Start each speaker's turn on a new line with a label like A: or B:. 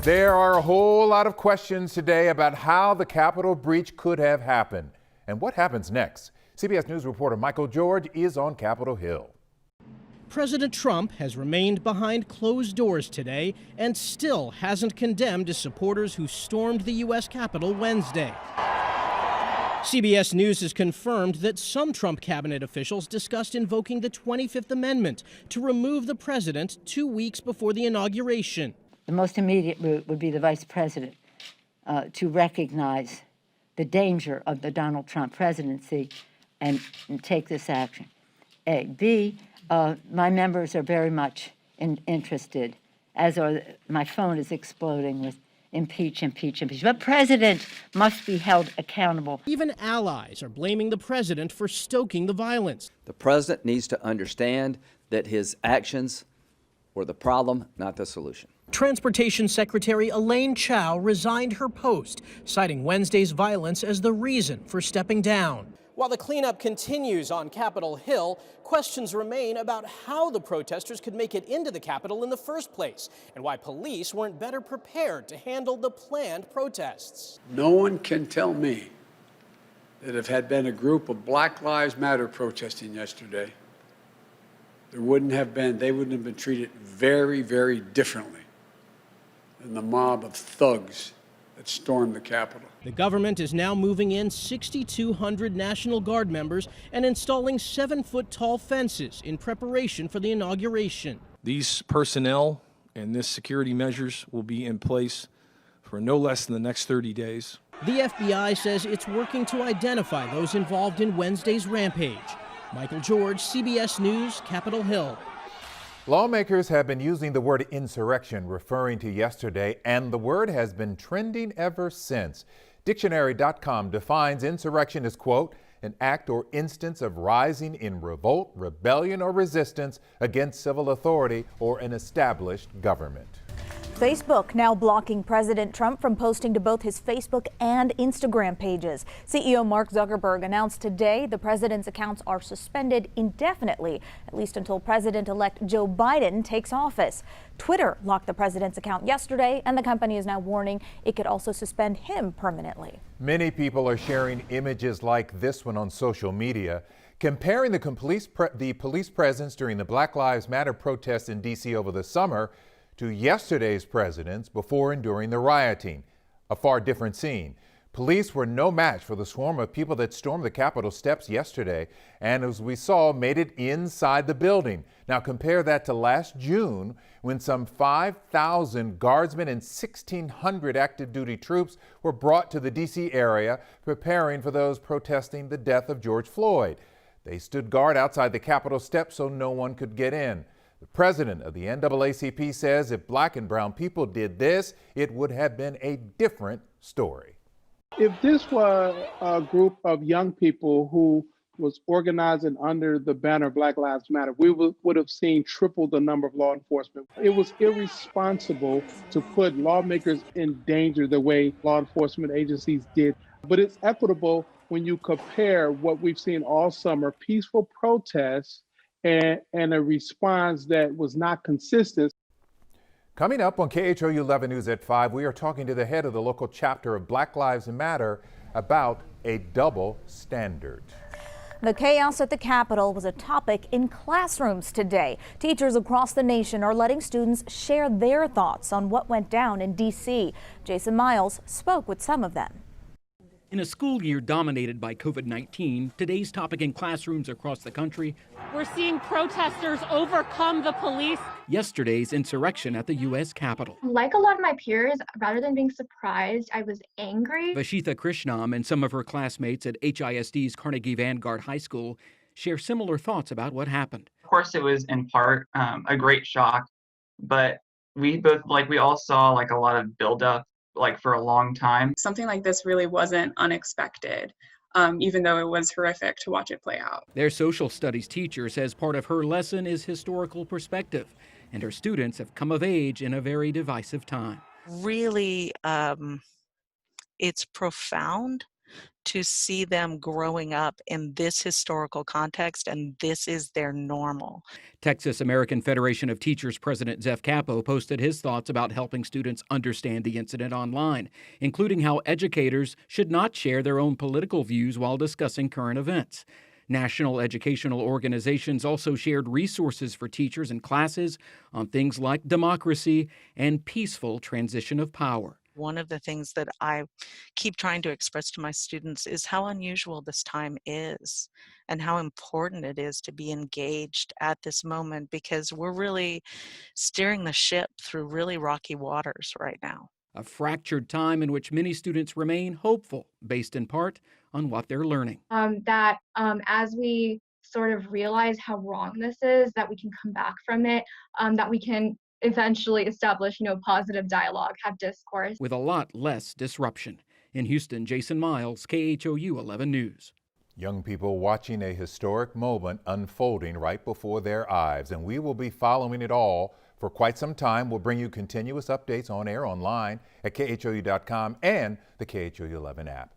A: There are a whole lot of questions today about how the Capitol breach could have happened and what happens next. CBS News reporter Michael George is on Capitol Hill.
B: President Trump has remained behind closed doors today and still hasn't condemned his supporters who stormed the U.S. Capitol Wednesday. CBS News has confirmed that some Trump cabinet officials discussed invoking the 25th Amendment to remove the president 2 weeks before the inauguration.
C: The most immediate route would be the vice president to recognize the danger of the Donald Trump presidency and take this action. A. B. My members are very much interested, as are my phone is exploding with impeach, impeach, impeach. But president must be held accountable.
B: Even allies are blaming the president for stoking the violence.
D: The president needs to understand that his actions were the problem, not the solution.
B: Transportation Secretary Elaine Chao resigned her post, citing Wednesday's violence as the reason for stepping down. While the cleanup continues on Capitol Hill, questions remain about how the protesters could make it into the Capitol in the first place and why police weren't better prepared to handle the planned protests.
E: No one can tell me that if had been a group of Black Lives Matter protesting yesterday, they wouldn't have been treated very, very differently than the mob of thugs that stormed the Capitol.
B: The government is now moving in 6,200 National Guard members and installing 7-foot-tall fences in preparation for the inauguration.
F: These personnel and this security measures will be in place for no less than the next 30 days.
B: The FBI says it's working to identify those involved in Wednesday's rampage. Michael George, CBS News, Capitol Hill.
A: Lawmakers have been using the word insurrection, referring to yesterday, and the word has been trending ever since. Dictionary.com defines insurrection as, quote, an act or instance of rising in revolt, rebellion, or resistance against civil authority or an established government.
G: Facebook now blocking President Trump from posting to both his Facebook and Instagram pages. CEO Mark Zuckerberg announced today the president's accounts are suspended indefinitely, at least until President-elect Joe Biden takes office. Twitter locked the president's account yesterday, and the company is now warning it could also suspend him permanently.
A: Many people are sharing images like this one on social media, comparing the police presence during the Black Lives Matter protests in D.C. over the summer to yesterday's presidents before and during the rioting. A far different scene. Police were no match for the swarm of people that stormed the Capitol steps yesterday and, as we saw, made it inside the building. Now compare that to last June, when some 5,000 guardsmen and 1,600 active duty troops were brought to the D.C. area preparing for those protesting the death of George Floyd. They stood guard outside the Capitol steps so no one could get in. The president of the NAACP says if black and brown people did this, it would have been a different story.
H: If this were a group of young people who was organizing under the banner Black Lives Matter, we would have seen triple the number of law enforcement. It was irresponsible to put lawmakers in danger the way law enforcement agencies did. But it's equitable when you compare what we've seen all summer, peaceful protests, and a response that was not consistent.
A: Coming up on KHOU 11 News at 5, we are talking to the head of the local chapter of Black Lives Matter about a double standard.
G: The chaos at the Capitol was a topic in classrooms today. Teachers across the nation are letting students share their thoughts on what went down in D.C. Jason Miles spoke with some of them.
I: In a school year dominated by COVID-19, today's topic in classrooms across the country.
J: We're seeing protesters overcome the police.
I: Yesterday's insurrection at the U.S. Capitol.
K: Like a lot of my peers, rather than being surprised, I was angry.
I: Vashitha Krishnam and some of her classmates at HISD's Carnegie Vanguard High School share similar thoughts about what happened.
L: Of course, it was in part a great shock, but we all saw a lot of buildup for a long time.
M: Something like this really wasn't unexpected, even though it was horrific to watch it play out.
I: Their social studies teacher says part of her lesson is historical perspective, and her students have come of age in a very divisive time.
N: Really, it's profound to see them growing up in this historical context, and this is their normal.
I: Texas American Federation of Teachers President Zeph Capo posted his thoughts about helping students understand the incident online, including how educators should not share their own political views while discussing current events. National educational organizations also shared resources for teachers and classes on things like democracy and peaceful transition of power.
N: One of the things that I keep trying to express to my students is how unusual this time is and how important it is to be engaged at this moment, because we're really steering the ship through really rocky waters right now.
I: A fractured time in which many students remain hopeful, based in part on what they're learning.
K: As we sort of realize how wrong this is, that we can come back from it, that we can eventually establish, positive dialogue, have discourse.
I: With a lot less disruption. In Houston, Jason Miles, KHOU 11 News.
A: Young people watching a historic moment unfolding right before their eyes, and we will be following it all for quite some time. We'll bring you continuous updates on air, online at KHOU.com and the KHOU 11 app.